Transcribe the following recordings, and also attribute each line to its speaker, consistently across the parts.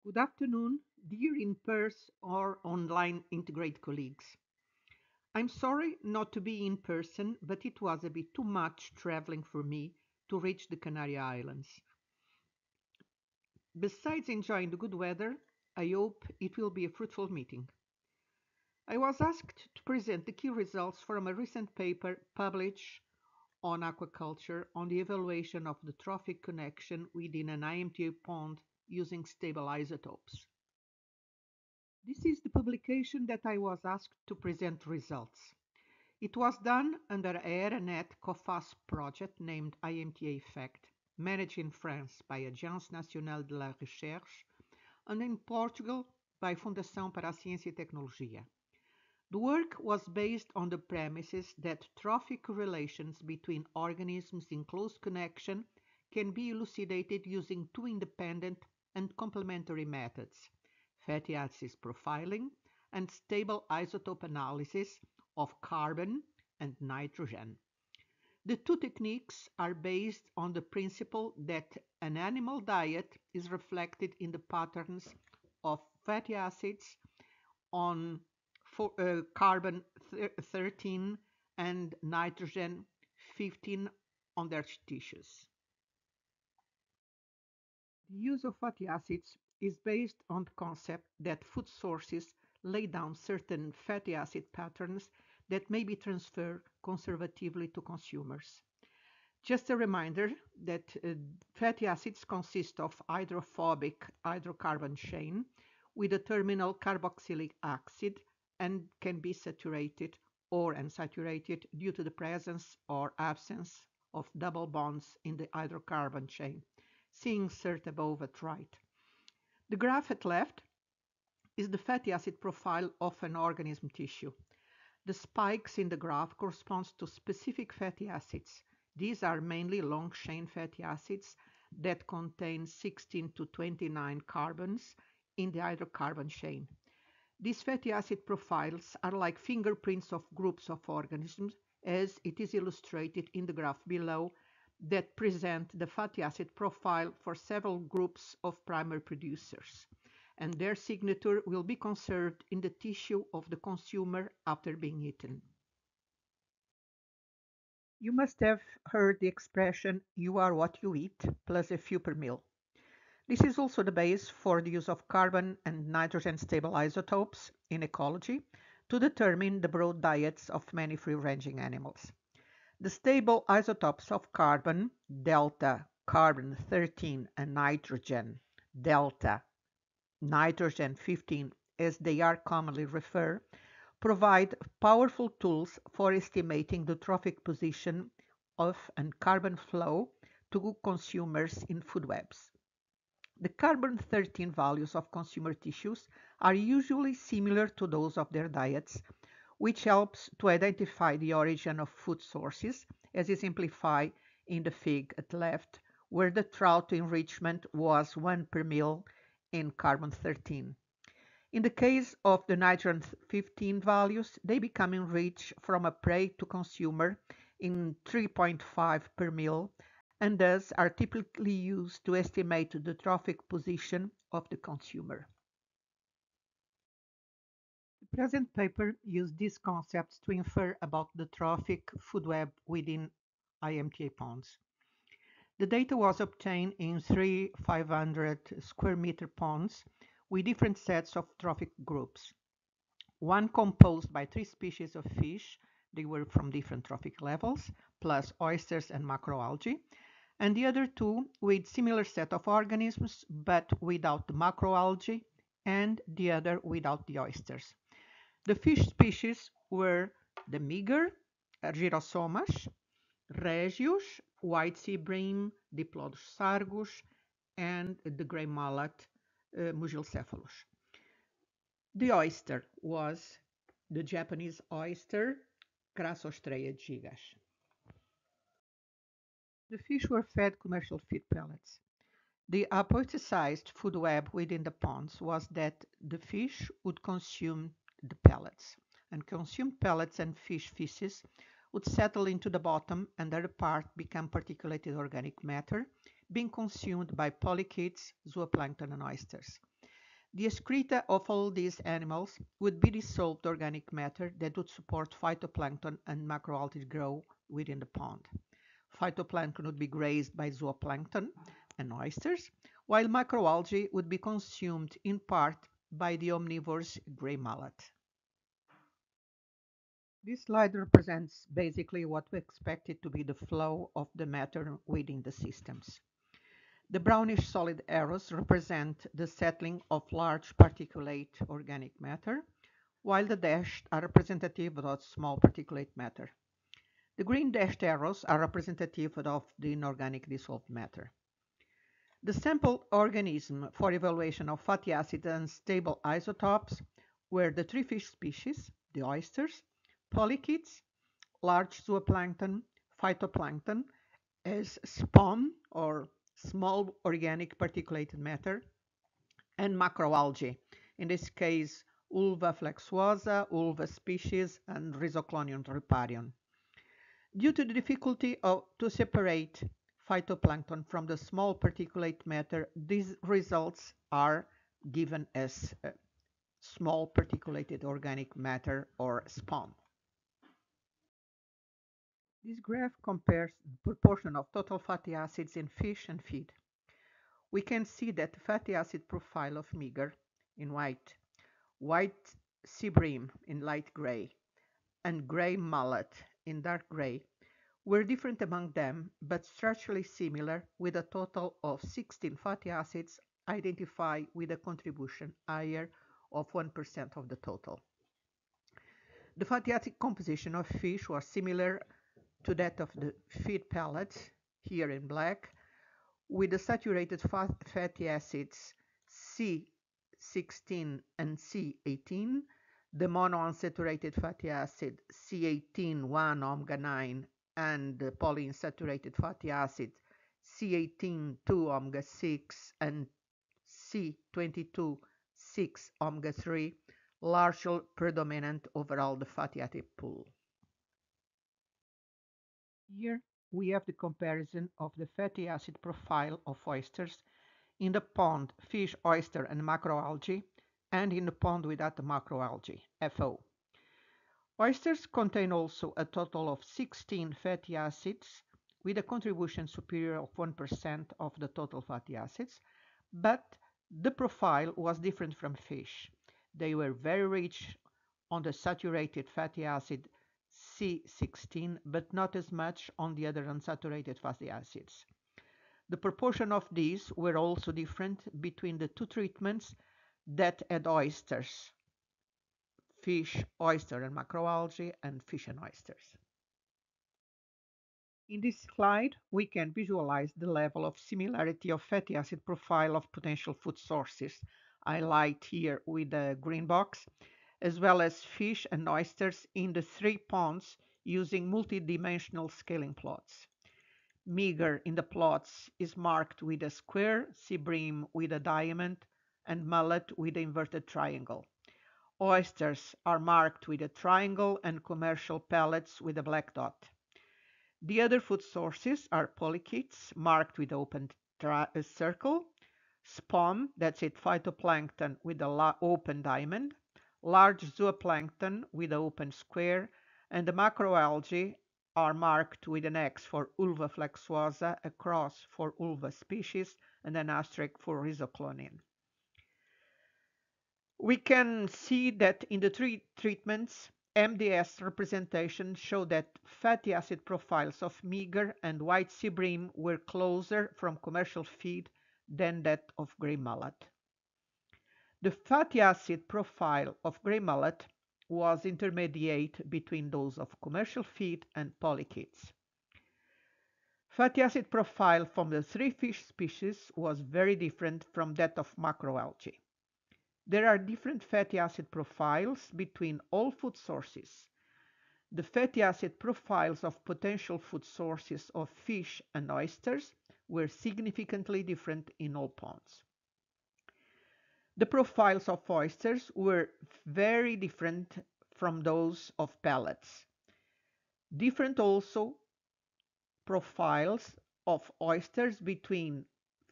Speaker 1: Good afternoon, dear in-person or online Integrate colleagues. I'm sorry not to be in person, but it was a bit too much traveling for me to reach the Canary Islands. Besides enjoying the good weather, I hope it will be a fruitful meeting. I was asked to present the key results from a recent paper published on aquaculture on the evaluation of the trophic connection within an IMTA pond using stable isotopes. This is the publication that I was asked to present results. It was done under a AERANET COFAS project named IMTA Effect, managed in France by Agence Nationale de la Recherche and in Portugal by Fundação para a Ciência e Tecnologia. The work was based on the premises that trophic relations between organisms in close connection can be elucidated using two independent and complementary methods: fatty acids profiling and stable isotope analysis of carbon and nitrogen. The two techniques are based on the principle that an animal diet is reflected in the patterns of fatty acids on carbon 13 and nitrogen 15 on their tissues. The use of fatty acids is based on the concept that food sources lay down certain fatty acid patterns that may be transferred conservatively to consumers. Just a reminder that fatty acids consist of hydrophobic hydrocarbon chain with a terminal carboxylic acid and can be saturated or unsaturated due to the presence or absence of double bonds in the hydrocarbon chain. See insert above at right. The graph at left is the fatty acid profile of an organism tissue. The spikes in the graph corresponds to specific fatty acids. These are mainly long-chain fatty acids that contain 16 to 29 carbons in the hydrocarbon chain. These fatty acid profiles are like fingerprints of groups of organisms, as it is illustrated in the graph below, that present the fatty acid profile for several groups of primary producers, and their signature will be conserved in the tissue of the consumer after being eaten. You must have heard the expression, "you are what you eat," plus a few per meal. This is also the base for the use of carbon and nitrogen stable isotopes in ecology to determine the broad diets of many free-ranging animals. The stable isotopes of carbon, delta carbon 13, and nitrogen, delta nitrogen 15, as they are commonly referred, provide powerful tools for estimating the trophic position of and carbon flow to consumers in food webs. The carbon 13 values of consumer tissues are usually similar to those of their diets, which helps to identify the origin of food sources, as is simplified in the fig at left, where the trout enrichment was 1 per meal in carbon 13. In the case of the nitrogen 15 values, they become enriched from a prey to consumer in 3.5 per meal, and thus are typically used to estimate the trophic position of the consumer. The present paper used these concepts to infer about the trophic food web within IMTA ponds. The data was obtained in three 500 square meter ponds with different sets of trophic groups. One composed by three species of fish, they were from different trophic levels, plus oysters and macroalgae, and the other two with similar set of organisms but without the macroalgae, and the other without the oysters. The fish species were the meager, Gyrosomas, regius, white sea bream, Diplodocus sargus, and the gray mullet, Mugilcephalus. The oyster was the Japanese oyster, Crassostrea gigas. The fish were fed commercial feed pellets. The hypothesized food web within the ponds was that the fish would consume the pellets, and consumed pellets and fish feces would settle into the bottom and their part become particulated organic matter, being consumed by polychaetes, zooplankton, and oysters. The excreta of all these animals would be dissolved organic matter that would support phytoplankton and macroalgae grow within the pond. Phytoplankton would be grazed by zooplankton and oysters, while macroalgae would be consumed in part by the omnivorous gray mullet. This slide represents basically what we expected to be the flow of the matter within the systems. The brownish solid arrows represent the settling of large particulate organic matter, while the dashed are representative of small particulate matter. The green dashed arrows are representative of the inorganic dissolved matter. The sample organism for evaluation of fatty acids and stable isotopes were the three fish species, the oysters, polychaetes, large zooplankton, phytoplankton, as spawn or small organic particulated matter, and macroalgae, in this case Ulva flexuosa, Ulva species, and Rhizoclonium riparion. Due to the difficulty to separate phytoplankton from the small particulate matter, these results are given as small particulated organic matter or SPOM. This graph compares the proportion of total fatty acids in fish and feed. We can see that the fatty acid profile of meager in white, white sea bream in light gray, and gray mullet in dark gray were different among them, but structurally similar, with a total of 16 fatty acids identified with a contribution higher of 1% of the total. The fatty acid composition of fish was similar to that of the feed pellets, here in black, with the saturated fatty acids C16 and C18, the monounsaturated fatty acid C18, 1 omega 9, and the polyunsaturated fatty acid C18, 2 omega 6, and C22, 6 omega 3, largely predominant over all the fatty acid pool. Here we have the comparison of the fatty acid profile of oysters in the pond, fish, oyster, and macroalgae, and in the pond without the macroalgae, FO. Oysters contain also a total of 16 fatty acids with a contribution superior of 1% of the total fatty acids, but the profile was different from fish. They were very rich on the saturated fatty acid C16, but not as much on the other unsaturated fatty acids. The proportion of these were also different between the two treatments that had oysters, fish, oyster, and macroalgae, and fish and oysters. In this slide, we can visualize the level of similarity of fatty acid profile of potential food sources, highlighted here with the green box, as well as fish and oysters in the three ponds using multidimensional scaling plots. Meager in the plots is marked with a square, sea bream with a diamond, and mullet with an inverted triangle. Oysters are marked with a triangle and commercial pellets with a black dot. The other food sources are polychaetes, marked with open circle, SPOM, that's it, phytoplankton with a open diamond, large zooplankton with an open square, and the macroalgae are marked with an X for Ulva flexuosa, a cross for Ulva species, and an asterisk for Rhizoclonium. We can see that in the three treatments, MDS representations show that fatty acid profiles of meager and white sea bream were closer from commercial feed than that of gray mullet. The fatty acid profile of gray mullet was intermediate between those of commercial feed and polychaetes. Fatty acid profile from the three fish species was very different from that of macroalgae. There are different fatty acid profiles between all food sources. The fatty acid profiles of potential food sources of fish and oysters were significantly different in all ponds. The profiles of oysters were very different from those of pellets. Different also profiles of oysters between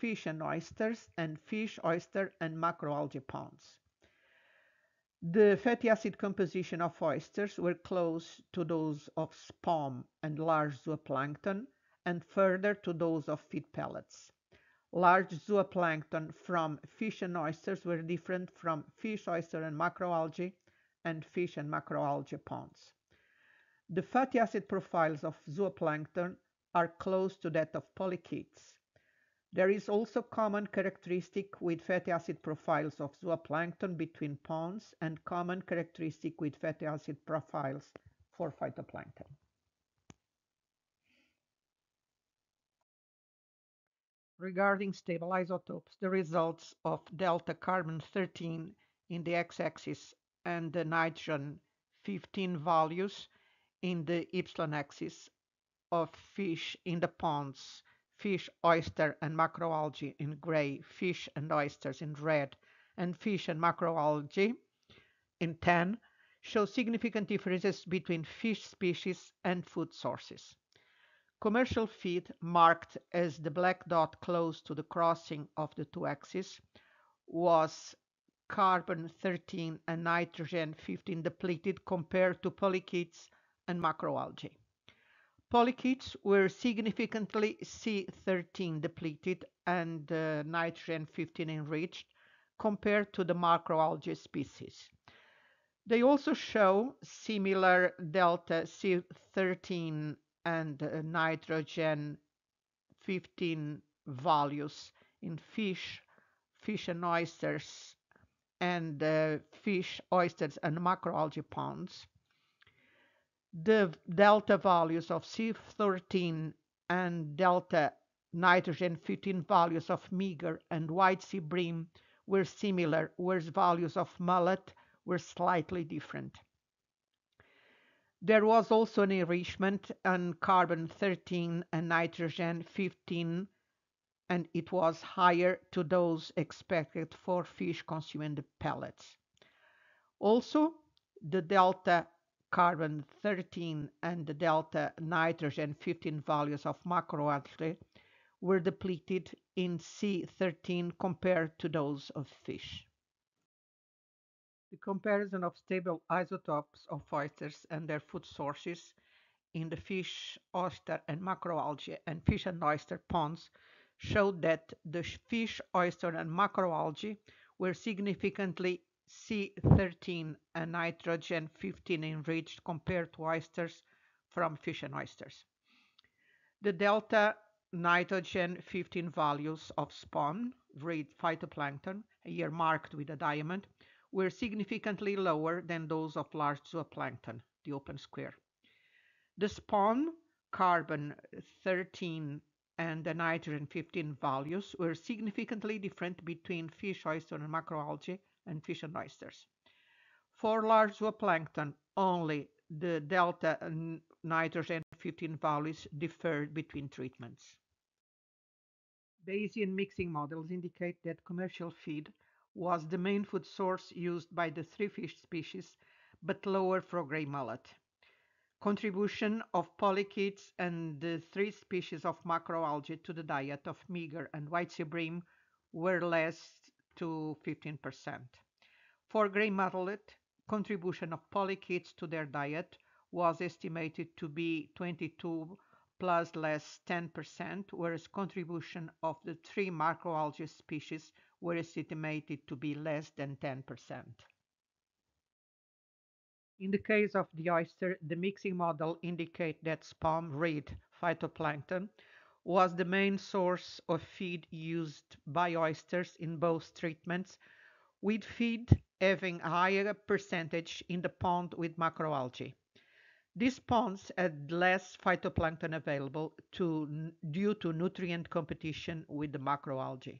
Speaker 1: fish and oysters, and fish, oyster, and macroalgae ponds. The fatty acid composition of oysters were close to those of spom and large zooplankton, and further to those of feed pellets. Large zooplankton from fish and oysters were different from fish, oyster, and macroalgae, and fish and macroalgae ponds. The fatty acid profiles of zooplankton are close to that of polychaetes. There is also common characteristic with fatty acid profiles of zooplankton between ponds and common characteristic with fatty acid profiles for phytoplankton. Regarding stable isotopes, the results of delta carbon-13 in the x-axis and the nitrogen-15 values in the y-axis of fish in the ponds, fish, oyster, and macroalgae in gray, fish and oysters in red, and fish and macroalgae in tan, show significant differences between fish species and food sources. Commercial feed, marked as the black dot close to the crossing of the two axes, was carbon-13 and nitrogen-15 depleted compared to polychaetes and macroalgae. Polychaetes were significantly C13 depleted and nitrogen-15 enriched compared to the macroalgae species. They also show similar delta C13 and nitrogen-15 values in fish, fish and oysters, and fish, oysters, and macroalgae ponds. The delta values of C13 and delta nitrogen-15 values of meager and white sea bream were similar, whereas values of mullet were slightly different. There was also an enrichment on carbon-13 and nitrogen-15, and it was higher to those expected for fish consuming the pellets. Also, the delta carbon-13 and the delta nitrogen-15 values of macroalgae were depleted in C13 compared to those of fish. The comparison of stable isotopes of oysters and their food sources in the fish, oyster, and macroalgae and fish and oyster ponds showed that the fish, oyster, and macroalgae were significantly C13 and nitrogen-15 enriched compared to oysters from fish and oysters. The delta nitrogen-15 values of spawn, read phytoplankton, here marked with a diamond, were significantly lower than those of large zooplankton, the open square. The spawn, carbon-13 and the nitrogen-15 values were significantly different between fish, oyster, and macroalgae and fish and oysters. For large zooplankton, only the delta nitrogen-15 values differed between treatments. Bayesian mixing models indicate that commercial feed was the main food source used by the three fish species, but lower for gray mullet. Contribution of polychaetes and the three species of macroalgae to the diet of meager and white sea bream were less to 15%. For gray mullet, contribution of polychaetes to their diet was estimated to be 22 plus less 10%, whereas contribution of the three macroalgae species were estimated to be less than 10%. In the case of the oyster, the mixing model indicates that spom reed phytoplankton was the main source of feed used by oysters in both treatments, with feed having a higher percentage in the pond with macroalgae. These ponds had less phytoplankton available due to nutrient competition with the macroalgae.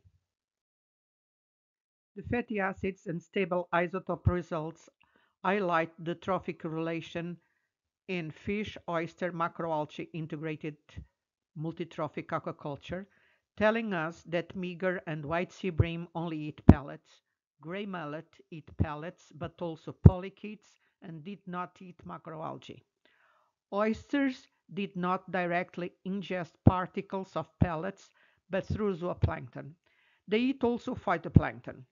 Speaker 1: The fatty acids and stable isotope results highlight the trophic relation in fish, oyster, macroalgae integrated multitrophic aquaculture, telling us that meager and white sea bream only eat pellets, gray mullet eat pellets but also polychaetes and did not eat macroalgae. Oysters did not directly ingest particles of pellets but through zooplankton. They eat also phytoplankton.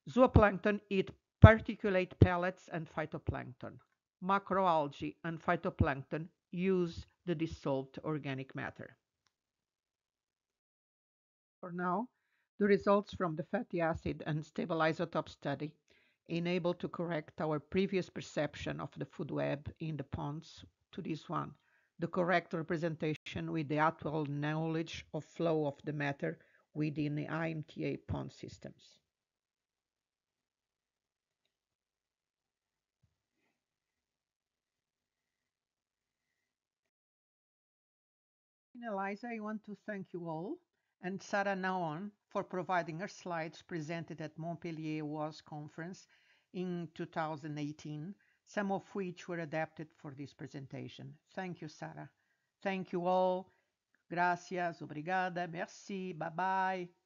Speaker 1: Zooplankton eat particulate pellets and phytoplankton. Macroalgae and phytoplankton use the dissolved organic matter. For now, the results from the fatty acid and stable isotope study enable to correct our previous perception of the food web in the ponds to this one, the correct representation with the actual knowledge of flow of the matter within the IMTA pond systems. Eliza, I want to thank you all and Sarah Naon for providing her slides presented at Montpellier WAS conference in 2018, some of which were adapted for this presentation. Thank you, Sarah. Thank you all. Gracias, obrigada, merci, bye bye.